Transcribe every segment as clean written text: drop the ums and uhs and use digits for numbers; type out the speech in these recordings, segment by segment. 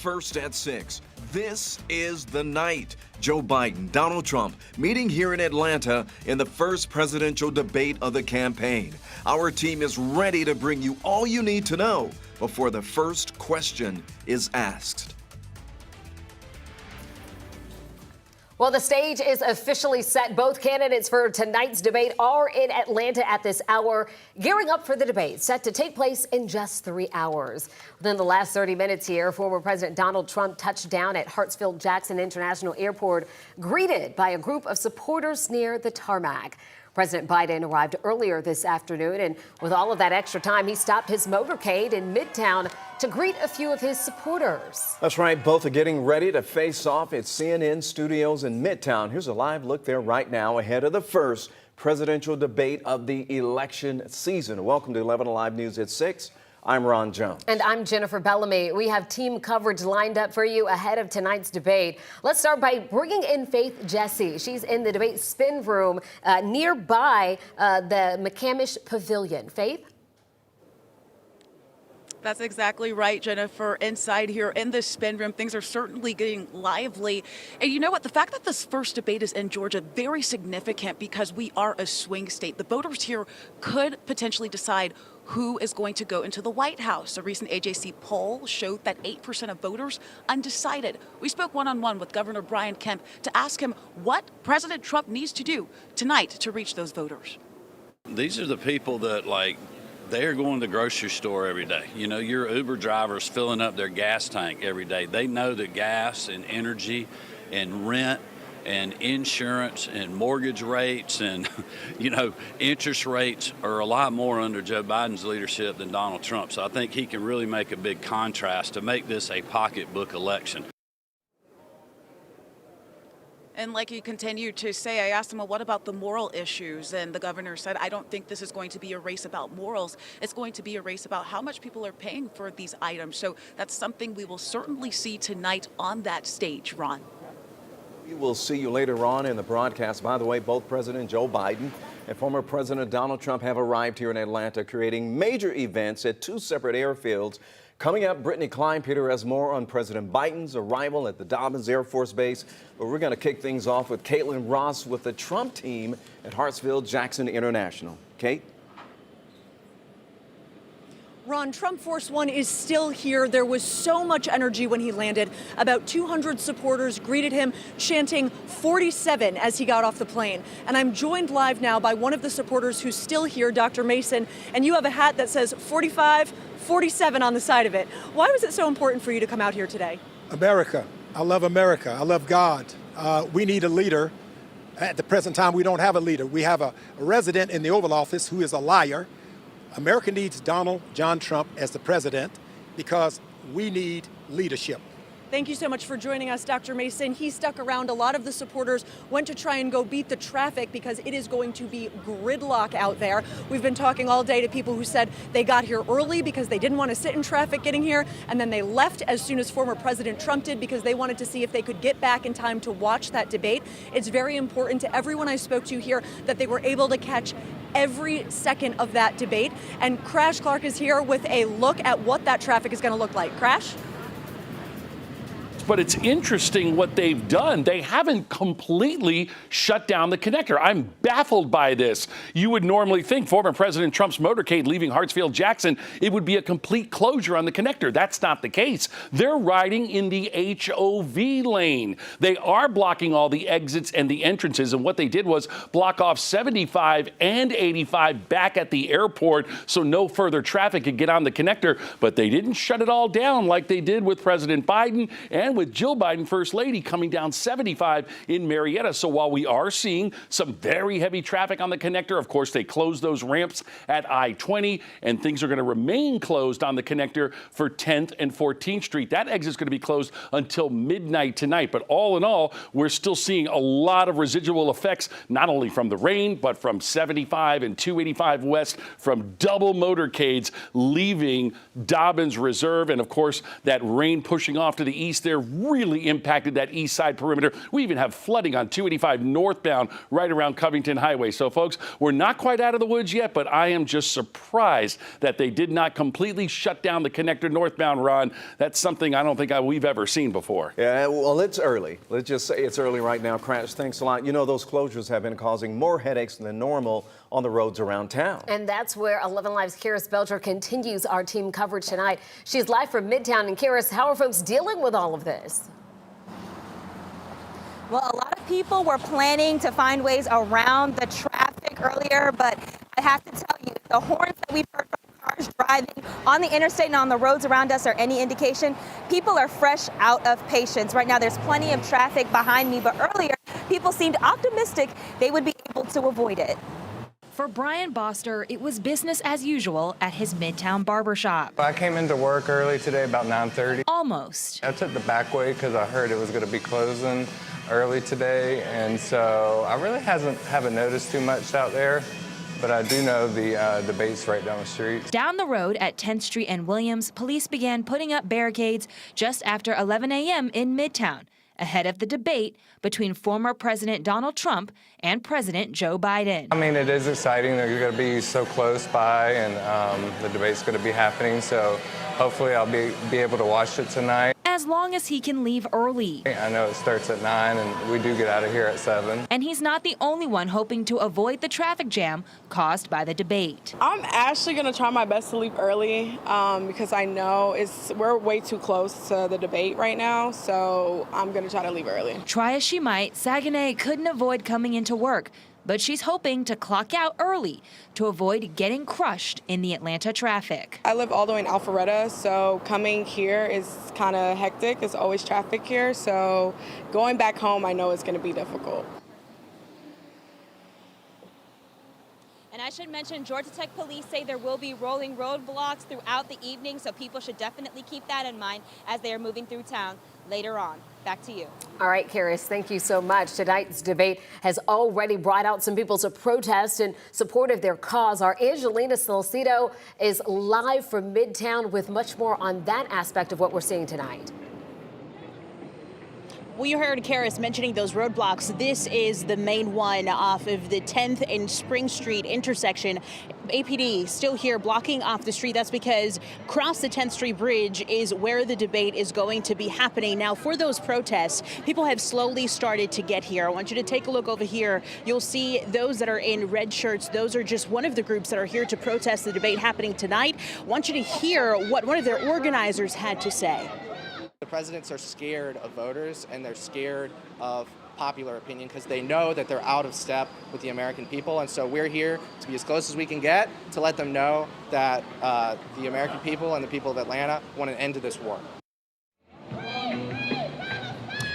first at 6. This is the night. Joe Biden, Donald Trump meeting here in Atlanta in the first presidential debate of the campaign. Our team is ready to bring you all you need to know before the first question is asked. Well, the stage is officially set. Both candidates for tonight's debate are in Atlanta at this hour, gearing up for the debate set to take place in just 3 hours. Within the last 30 minutes here, former President Donald Trump touched down at Hartsfield-Jackson International Airport, greeted by a group of supporters near the tarmac. President Biden arrived earlier this afternoon, and with all of that extra time, he stopped his motorcade in Midtown to greet a few of his supporters. That's right. Both are getting ready to face off at CNN studios in Midtown. Here's a live look there right now ahead of the first presidential debate of the election season. Welcome to 11 Alive News at 6. I'm Ron Jones. And I'm Jennifer Bellamy. We have team coverage lined up for you ahead of tonight's debate. Let's start by bringing in Faith Jesse. She's in the debate spin room nearby the McCamish Pavilion. Faith? That's exactly right, Jennifer. Inside here in the spin room, things are certainly getting lively. And you know what? The fact that this first debate is in Georgia, very significant because we are a swing state. The voters here could potentially decide who is going to go into the White House. A recent AJC poll showed that 8% of voters undecided. We spoke one-on-one with Governor Brian Kemp to ask him what President Trump needs to do tonight to reach those voters. These are the people that, they're going to the grocery store every day. You know, your Uber drivers filling up their gas tank every day. They know that gas and energy and rent and insurance and mortgage rates and, interest rates are a lot more under Joe Biden's leadership than Donald Trump. So I think he can really make a big contrast to make this a pocketbook election. And like you continue to say, I asked him, well, what about the moral issues? And the governor said, I don't think this is going to be a race about morals. It's going to be a race about how much people are paying for these items. So that's something we will certainly see tonight on that stage, Ron. We will see you later on in the broadcast. By the way, both President Joe Biden and former President Donald Trump have arrived here in Atlanta, creating major events at 2 separate airfields. Coming up, Brittany Kleinpeter has more on President Biden's arrival at the Dobbins Air Force Base. But we're going to kick things off with Caitlin Ross with the Trump team at Hartsfield-Jackson International. Kate? Ron, Trump Force One is still here. There was so much energy when he landed. About 200 supporters greeted him, chanting 47 as he got off the plane. And I'm joined live now by one of the supporters who's still here, Dr. Mason. And you have a hat that says 45, 47 on the side of it. Why was it so important for you to come out here today? America. I love America. I love God. We need a leader. At the present time, we don't have a leader. We have a resident in the Oval Office who is a liar. America needs Donald John Trump as the president because we need leadership. Thank you so much for joining us, Dr. Mason. He stuck around. A lot of the supporters went to try and go beat the traffic because it is going to be gridlock out there. We've been talking all day to people who said they got here early because they didn't want to sit in traffic getting here, and then they left as soon as former President Trump did because they wanted to see if they could get back in time to watch that debate. It's very important to everyone I spoke to here that they were able to catch every second of that debate. And Crash Clark is here with a look at what that traffic is going to look like. Crash? But it's interesting what they've done. They haven't completely shut down the connector. I'm baffled by this. You would normally think former President Trump's motorcade leaving Hartsfield-Jackson, it would be a complete closure on the connector. That's not the case. They're riding in the HOV lane. They are blocking all the exits and the entrances. And what they did was block off 75 and 85 back at the airport so no further traffic could get on the connector. But they didn't shut it all down like they did with President Biden and with Jill Biden, First Lady, coming down 75 in Marietta. So while we are seeing some very heavy traffic on the connector, of course, they closed those ramps at I-20, and things are going to remain closed on the connector for 10th and 14th Street. That exit is going to be closed until midnight tonight. But all in all, we're still seeing a lot of residual effects, not only from the rain, but from 75 and 285 West, from double motorcades leaving Dobbins Reserve. And of course, that rain pushing off to the east there really impacted that east side perimeter. We even have flooding on 285 northbound right around Covington Highway. So, folks, we're not quite out of the woods yet, but I am just surprised that they did not completely shut down the connector northbound, Ron. That's something I don't think we've ever seen before. Yeah, well, it's early. Let's just say it's early right now. Crash, thanks a lot. You know, those closures have been causing more headaches than normal on the roads around town. And that's where 11 Live's Karis Belcher continues our team coverage tonight. She's live from Midtown. And Karis, how are folks dealing with all of this? Well, a lot of people were planning to find ways around the traffic earlier, but I have to tell you, the horns that we've heard from cars driving on the interstate and on the roads around us are any indication. People are fresh out of patience. Right now, there's plenty of traffic behind me, but earlier, people seemed optimistic they would be able to avoid it. For Brian Boster, it was business as usual at his Midtown barbershop. I came into work early today, about 9:30. Almost. I took the back way because I heard it was going to be closing early today, and so I really haven't noticed too much out there, but I do know the debate's right down the street. Down the road at 10th Street and Williams, police began putting up barricades just after 11 a.m. in Midtown, ahead of the debate between former President Donald Trump and President Joe Biden. I mean, it is exciting that you're going to be so close by, and the debate's going to be happening, so hopefully I'll be able to watch it tonight. As long as he can leave early. I know it starts at 9, and we do get out of here at 7. And he's not the only one hoping to avoid the traffic jam caused by the debate. I'm actually going to try my best to leave early because I know we're way too close to the debate right now, so I'm going to try to leave early. Try as she might, Saguenay couldn't avoid coming into work, but she's hoping to clock out early to avoid getting crushed in the Atlanta traffic. I live all the way in Alpharetta, so coming here is kind of hectic. There's always traffic here, so going back home I know it's going to be difficult. And I should mention, Georgia Tech police say there will be rolling roadblocks throughout the evening, so people should definitely keep that in mind as they are moving through town later on. Back to you. All right, Karis, thank you so much. Tonight's debate has already brought out some people to protest in support of their cause. Our Angelina Salcido is live from Midtown with much more on that aspect of what we're seeing tonight. Well, you heard Karis mentioning those roadblocks. This is the main one off of the 10th and Spring Street intersection. APD still here blocking off the street. That's because across the 10th Street Bridge is where the debate is going to be happening. Now, for those protests, people have slowly started to get here. I want you to take a look over here. You'll see those that are in red shirts. Those are just one of the groups that are here to protest the debate happening tonight. I want you to hear what one of their organizers had to say. The presidents are scared of voters, and they're scared of popular opinion because they know that they're out of step with the American people. And so we're here to be as close as we can get to let them know that the American people and the people of Atlanta want an end to this war.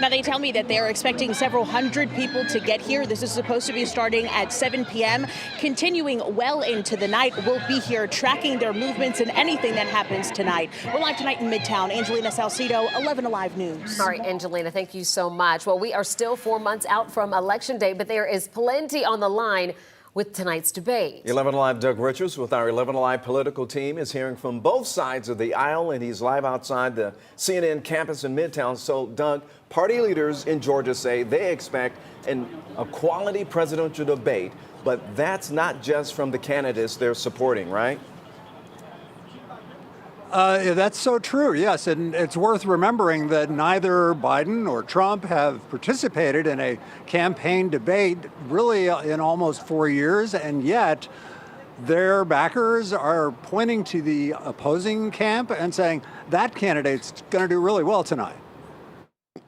Now, they tell me that they're expecting several hundred people to get here. This is supposed to be starting at 7 p.m., continuing well into the night. We'll be here tracking their movements and anything that happens tonight. We're live tonight in Midtown. Angelina Salcido, 11 Alive News. All right, Angelina, thank you so much. Well, we are still 4 months out from Election Day, but there is plenty on the line with tonight's debate. 11 Alive Doug Richards with our 11 Alive political team is hearing from both sides of the aisle, and he's live outside the CNN campus in Midtown. So, Doug, party leaders in Georgia say they expect a quality presidential debate, but that's not just from the candidates they're supporting, right? That's so true, yes. And it's worth remembering that neither Biden or Trump have participated in a campaign debate really in almost 4 years, and yet their backers are pointing to the opposing camp and saying that candidate's going to do really well tonight.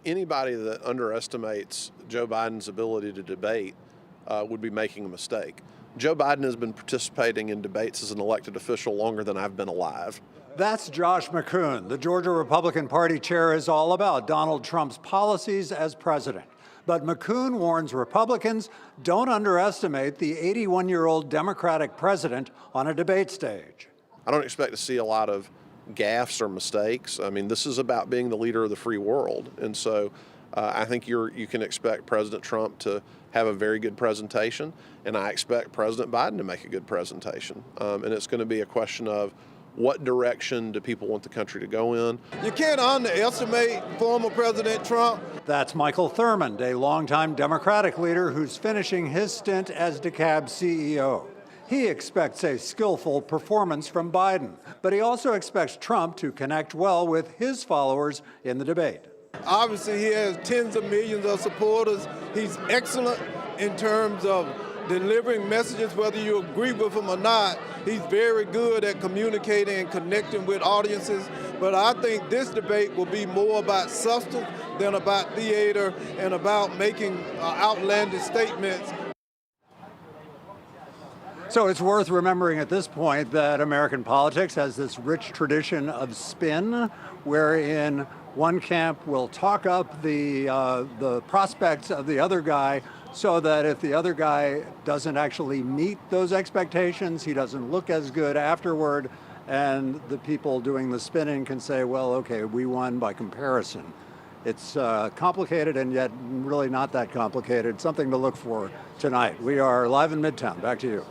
Anybody that underestimates Joe Biden's ability to debate would be making a mistake. Joe Biden has been participating in debates as an elected official longer than I've been alive. That's Josh McCoon. The Georgia Republican Party chair is all about Donald Trump's policies as president. But McCoon warns Republicans don't underestimate the 81-year-old Democratic president on a debate stage. I don't expect to see a lot of gaffes or mistakes. I mean, this is about being the leader of the free world. And so I think you can expect President Trump to have a very good presentation, and I expect President Biden to make a good presentation. And it's going to be a question of what direction do people want the country to go in. You can't underestimate former President Trump. That's Michael Thurmond, a longtime Democratic leader who's finishing his stint as DeKalb CEO. He expects a skillful performance from Biden, but he also expects Trump to connect well with his followers in the debate. Obviously, he has tens of millions of supporters. He's excellent in terms of delivering messages, whether you agree with him or not. He's very good at communicating and connecting with audiences. But I think this debate will be more about substance than about theater and about making outlandish statements. So it's worth remembering at this point that American politics has this rich tradition of spin, wherein one camp will talk up the prospects of the other guy so that if the other guy doesn't actually meet those expectations, he doesn't look as good afterward, and the people doing the spinning can say, well, okay, we won by comparison. It's complicated and yet really not that complicated. Something to look for tonight. We are live in Midtown. Back to you.